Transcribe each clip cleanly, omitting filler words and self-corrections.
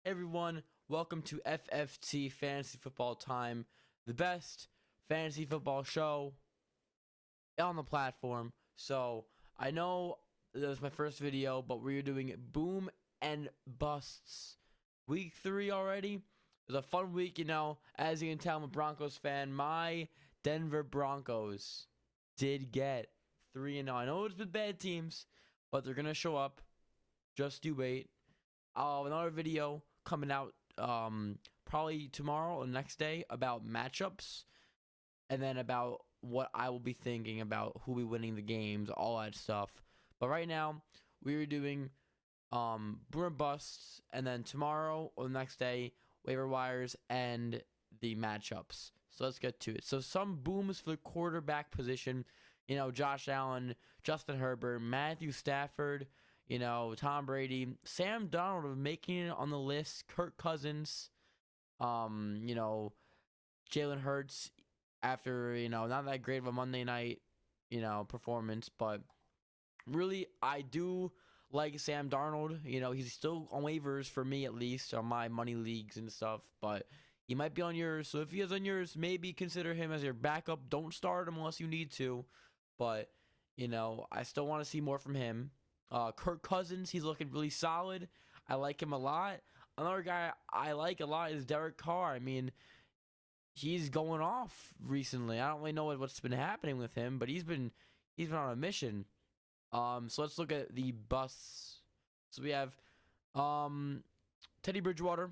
Everyone, welcome to FFT Fantasy Football Time, the best fantasy football show on the platform. So, I know this was my first video, but we're doing boom and busts. Week 3 already. It was a fun week, As you can tell, I'm a Broncos fan. My Denver Broncos did get 3-0. I know it's been bad teams, but they're going to show up. Just you wait. I'll have another video coming out probably tomorrow or the next day about matchups, and then about what I will be thinking about who will be winning the games, all that stuff. But right now, we are doing boomer busts, and then tomorrow or the next day, waiver wires and the matchups. So let's get to it. So some booms for the quarterback position. Josh Allen, Justin Herbert, Matthew Stafford, Tom Brady, Sam Darnold making it on the list, Kirk Cousins, Jalen Hurts after, not that great of a Monday night, performance, but really I do like Sam Darnold. He's still on waivers for me, at least on my money leagues and stuff, but he might be on yours. So if he is on yours, maybe consider him as your backup. Don't start him unless you need to, but I still want to see more from him. Kirk Cousins, he's looking really solid. I like him a lot. Another guy I like a lot is Derek Carr. I mean, he's going off recently. I don't really know what's been happening with him, but he's been on a mission. So let's look at the busts. So we have Teddy Bridgewater,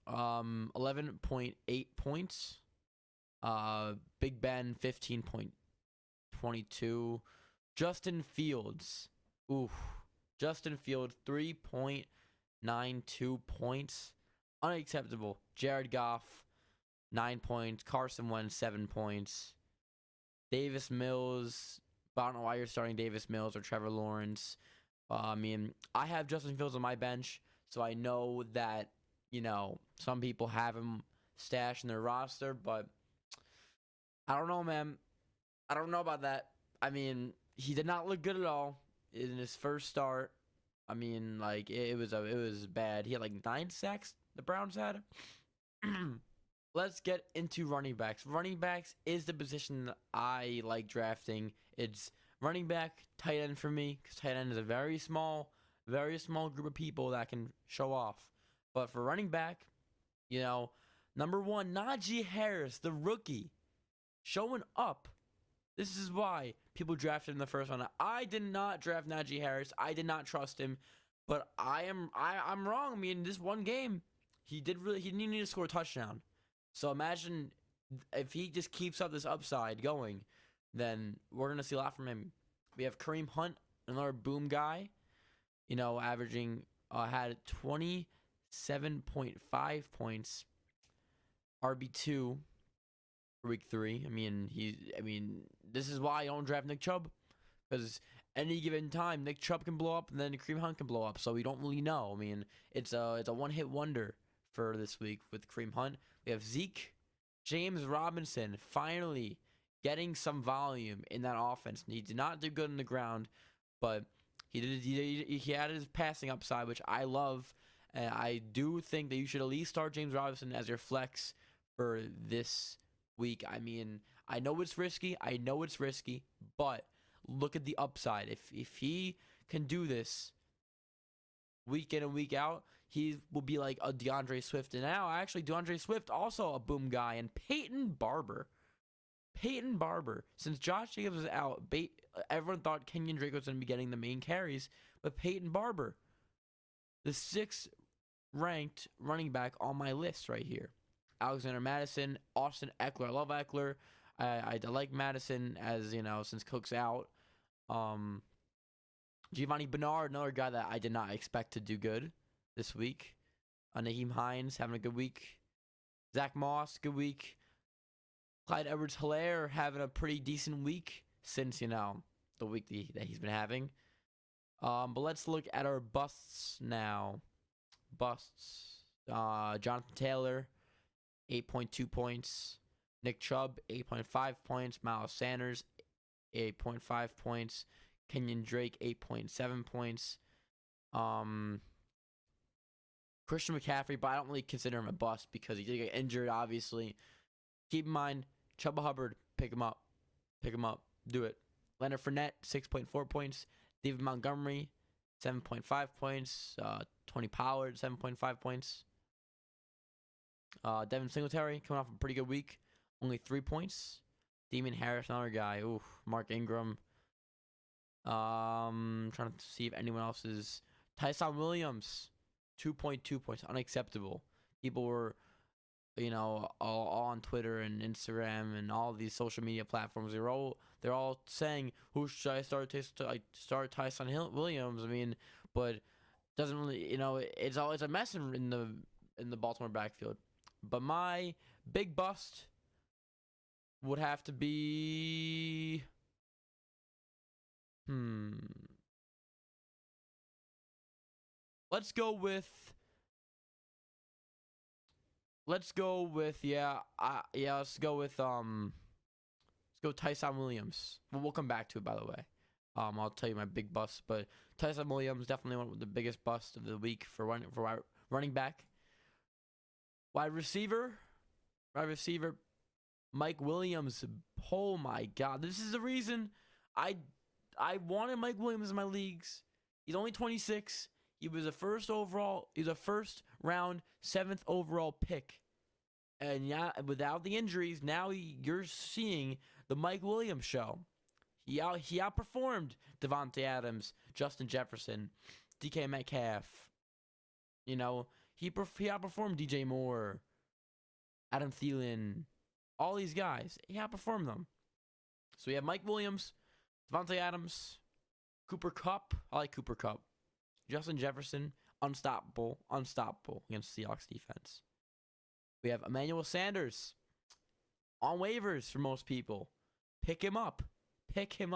11.8 points. Big Ben, 15.22. Justin Fields. Justin Fields, 3.92 points. Unacceptable. Jared Goff, 9 points. Carson Wentz, 7 points. Davis Mills. I don't know why you're starting Davis Mills or Trevor Lawrence. I have Justin Fields on my bench, so I know that, some people have him stashed in their roster, but I don't know, man. I don't know about that. He did not look good at all in his first start. It was bad. He had like 9 sacks. The Browns had. Let's get into running backs. Running backs is the position that I like drafting. It's running back, tight end for me, because tight end is a very small group of people that can show off. But for running back, number 1, Najee Harris, the rookie, showing up. This is why people drafted him in the first round. I did not draft Najee Harris. I did not trust him, but I'm wrong. This one game, he didn't need to score a touchdown. So imagine if he just keeps up this upside going, then we're gonna see a lot from him. We have Kareem Hunt, another boom guy. Averaging had 27.5 points, RB2. Week 3. This is why I don't draft Nick Chubb, because any given time Nick Chubb can blow up and then Kareem Hunt can blow up, so we don't really know. It's a one-hit wonder for this week with Kareem Hunt. We have Zeke, James Robinson finally getting some volume in that offense. He did not do good on the ground, but he had his passing upside, which I love, and I do think that you should at least start James Robinson as your flex for this week. I know it's risky, but look at the upside. If he can do this week in and week out, he will be like a DeAndre Swift. And now, actually, DeAndre Swift also a boom guy. And Peyton Barber, since Josh Jacobs was out, everyone thought Kenyon Drake was going to be getting the main carries, but Peyton Barber, the 6th ranked running back on my list right here. Alexander Madison, Austin Eckler. I love Eckler. I like Madison, as since Cook's out. Giovanni Bernard, another guy that I did not expect to do good this week. Naheem Hines having a good week. Zach Moss, good week. Clyde Edwards-Helaire having a pretty decent week since the week that he's been having. But let's look at our busts now. Jonathan Taylor, 8.2 points. Nick Chubb, 8.5 points. Miles Sanders, 8.5 points. Kenyon Drake, 8.7 points. Christian McCaffrey, but I don't really consider him a bust because he did get injured, obviously. Keep in mind, Chuba Hubbard, pick him up. Pick him up. Do it. Leonard Fournette, 6.4 points. David Montgomery, 7.5 points. Tony Pollard, 7.5 points. Devin Singletary, coming off a pretty good week. Only 3 points. Damien Harris, another guy. Ooh, Mark Ingram. Trying to see if anyone else is. Tyson Williams, 2.2 points. Unacceptable. People were, all on Twitter and Instagram and all these social media platforms. They're all saying, who should I start Tyson Williams? I mean, but doesn't really, it's always a mess in the Baltimore backfield. But my big bust would have to be let's go with let's go with Tyson Williams. We'll come back to it, by the way. I'll tell you my big bust, but Tyson Williams definitely one of the biggest busts of the week for running back. Wide receiver, Mike Williams. Oh my God, this is the reason I wanted Mike Williams in my leagues. He's only 26. He was a first round 7th overall pick. And yeah, without the injuries, now you're seeing the Mike Williams show. He outperformed Devontae Adams, Justin Jefferson, DK Metcalf. He outperformed DJ Moore, Adam Thielen, all these guys. He outperformed them. So we have Mike Williams, Devontae Adams, Cooper Kupp. I like Cooper Kupp. Justin Jefferson, unstoppable against the Seahawks defense. We have Emmanuel Sanders on waivers for most people. Pick him up. DK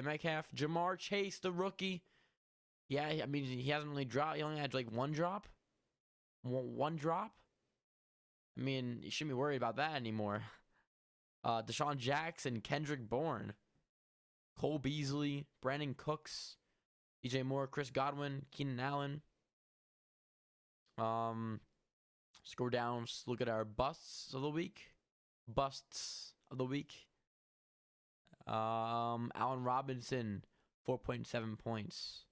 Metcalf, Jamar Chase, the rookie. Yeah, I mean, he hasn't really dropped. He only had like one drop. One drop. I mean, you shouldn't be worried about that anymore. Deshaun Jackson, Kendrick Bourne, Cole Beasley, Brandon Cooks, DJ Moore, Chris Godwin, Keenan Allen. Scroll down, look at our busts of the week. Allen Robinson, 4.7 points.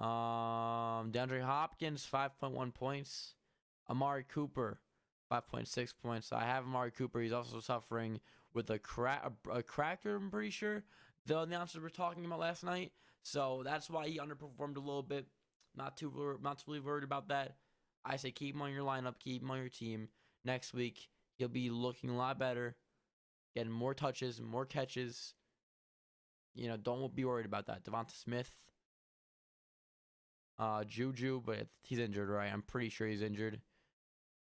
DeAndre Hopkins, 5.1 points. Amari Cooper, 5.6 points. I have Amari Cooper. He's also suffering with a cracker, I'm pretty sure. The announcers were talking about last night. So that's why he underperformed a little bit. Not too really worried about that. I say keep him on your lineup, keep him on your team. Next week, he'll be looking a lot better, getting more touches, more catches. Don't be worried about that. Devonta Smith, Juju, but he's injured, right? I'm pretty sure he's injured.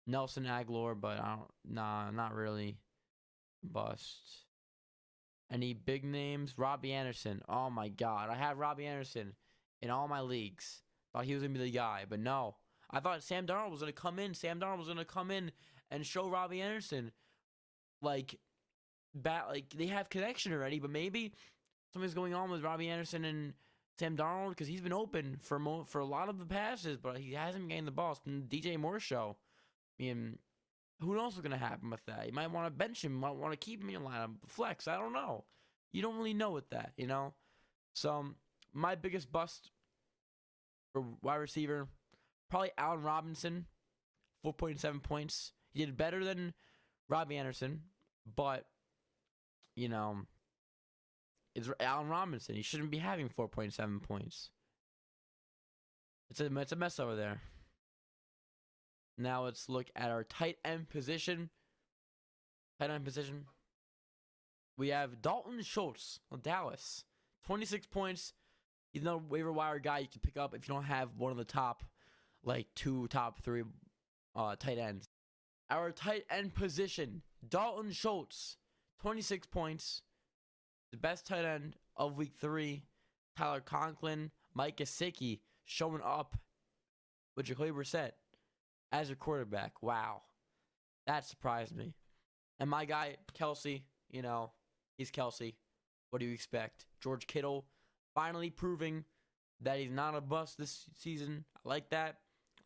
Nelson Aguilar, but not really. Bust. Any big names? Robbie Anderson. Oh my God, I have Robbie Anderson in all my leagues. Thought he was gonna be the guy, but no. I thought Sam Darnold was gonna come in. And show Robbie Anderson, they have connection already, but maybe something's going on with Robbie Anderson and Sam Darnold because he's been open for a lot of the passes, but he hasn't been getting the ball. It's been the DJ Moore show. I mean, who knows what's gonna happen with that? You might want to bench him, might want to keep him in your lineup, flex. I don't know. You don't really know with that, So my biggest bust for wide receiver, probably Allen Robinson, 4.7 points. He did better than Robbie Anderson, but it's Allen Robinson. He shouldn't be having 4.7 points. It's a mess over there. Now let's look at our tight end position. We have Dalton Schultz of Dallas, 26 points. He's another waiver wire guy you can pick up if you don't have one of the top 3 tight ends. Our tight end position, Dalton Schultz, 26 points. The best tight end of week 3. Tyler Conklin, Mike Gesicki showing up with Jacoby Brissett as your quarterback. Wow. That surprised me. And my guy, Kelsey, he's Kelsey. What do you expect? George Kittle finally proving that he's not a bust this season. I like that.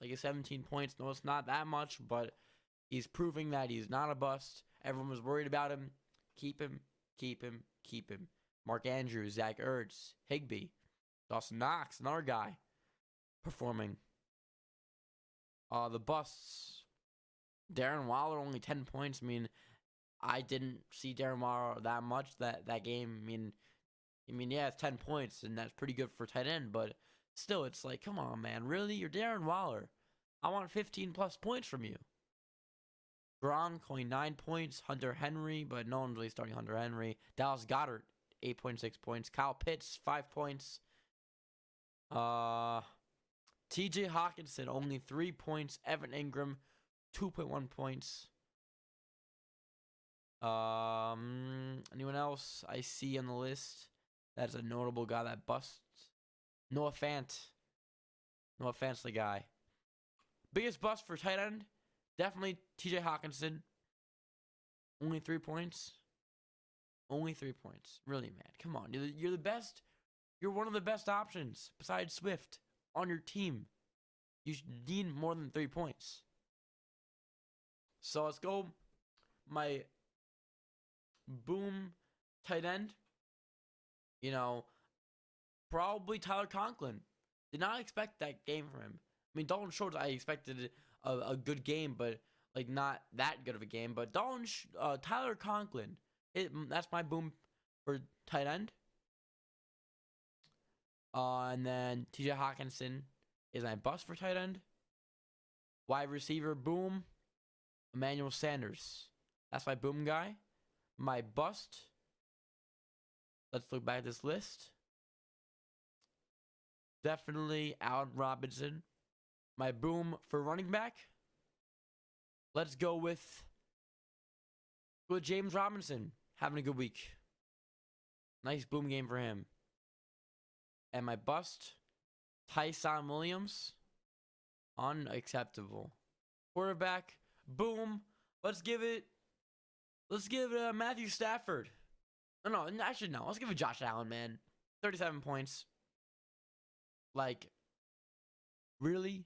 Like 17 points. No, it's not that much, but he's proving that he's not a bust. Everyone was worried about him. Keep him, keep him, keep him. Mark Andrews, Zach Ertz, Higbee, Dawson Knox, another guy performing. The busts. Darren Waller, only 10 points. I mean, I didn't see Darren Waller that much that game. I mean, yeah, it's 10 points, and that's pretty good for tight end, but still, it's like, come on, man. Really? You're Darren Waller. I want 15-plus points from you. Gronk, only 9 points. Hunter Henry, but no one's really starting Hunter Henry. Dallas Goedert, 8.6 points. Kyle Pitts, 5 points. TJ Hawkinson, only 3 points. Evan Ingram, 2.1 points. Anyone else I see on the list that's a notable guy that busts? Noah Fant. Noah Fant's the guy. Biggest bust for tight end? Definitely TJ Hawkinson. Only 3 points. Only 3 points. Really, man. Come on. You're the best. You're one of the best options besides Swift on your team. You need more than 3 points. So let's go. My boom tight end. Probably Tyler Conklin. Did not expect that game from him. I mean, Dalton Schultz, I expected a good game, but like not that good of a game. But Tyler Conklin, that's my boom for tight end. And then TJ Hawkinson is my bust for tight end. Wide receiver, boom, Emmanuel Sanders. That's my boom guy. My bust. Let's look back at this list. Definitely Allen Robinson. My boom for running back. Let's go with James Robinson. Having a good week. Nice boom game for him. And my bust, Tyson Williams. Unacceptable. Quarterback, boom. Let's give it Matthew Stafford. No, actually no. Let's give it Josh Allen, man. 37 points. Like, really?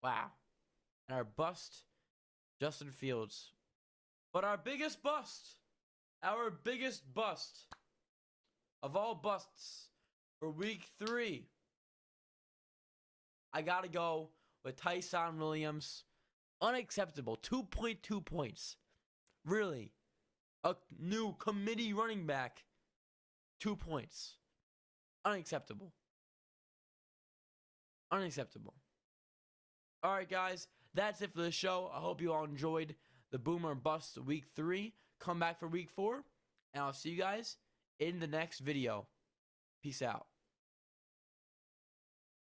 Wow. And our bust, Justin Fields. But our biggest bust of all busts for week 3, I gotta go with Tyson Williams. Unacceptable. 2.2 points. Really? A new committee running back. 2 points. Unacceptable. Unacceptable. All right, guys. That's it for the show. I hope you all enjoyed the Boomer Bust week 3. Come back for week 4. And I'll see you guys in the next video. Peace out.